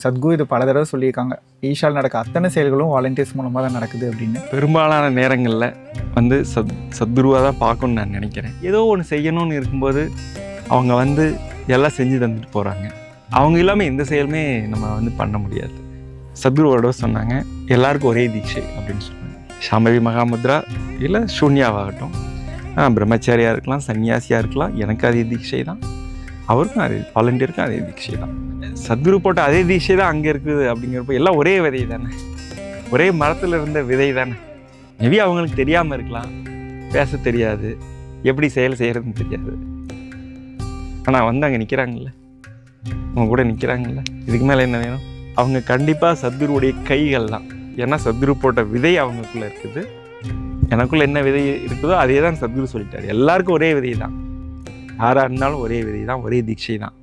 சத்குரு இது பல தடவை சொல்லியிருக்காங்க, ஈஷாவில் நடக்க அத்தனை செயல்களும் வாலண்டியர்ஸ் மூலமாக தான் நடக்குது அப்படின்னு. பெரும்பாலான நேரங்களில் வந்து சத்குருவாக தான் பார்க்கணுன்னு நான் நினைக்கிறேன். ஏதோ ஒன்று செய்யணும்னு இருக்கும்போது அவங்க வந்து எல்லாம் செஞ்சு தந்துட்டு போகிறாங்க. அவங்க இல்லாமல் எந்த செயலுமே நம்ம வந்து பண்ண முடியாது. சத்குருவோட சொன்னாங்க, எல்லாருக்கும் ஒரே தீட்சை அப்படின்னு சொன்னாங்க. சாம்பவி மகாமுத்ரா இல்லை சூன்யாவாகட்டும், பிரம்மச்சாரியாக இருக்கலாம், சன்னியாசியாக இருக்கலாம், எனக்கு அதே தீட்சை தான், அவருக்கும் அதே, வாலண்டியருக்கும் அதே தீட்சை தான். சத்குரு போட்ட அதே தீட்சை தான் அங்கே இருக்குது. அப்படிங்கிறப்போ எல்லாம் ஒரே விதை தானே, ஒரே மரத்தில் இருந்த விதை தானே. மேபி அவங்களுக்கு தெரியாமல் இருக்கலாம், பேச தெரியாது, எப்படி செயல் செய்கிறதுன்னு தெரியாது. ஆனால் வந்து அங்கே நிற்கிறாங்கல்ல, அவங்க கூட நிற்கிறாங்கல்ல, இதுக்கு மேலே என்ன வேணும்? அவங்க கண்டிப்பாக சத்குருவுடைய கைகள் தான். ஏன்னா சத்குரு போட்ட விதை அவங்களுக்குள்ளே இருக்குது. எனக்குள்ளே என்ன விதை இருக்குதோ அதே தான் சத்குரு சொல்லிட்டார். எல்லாருக்கும் ஒரே விதை தான், யாராக இருந்தாலும் ஒரே விதை தான், ஒரே தீட்சை தான்.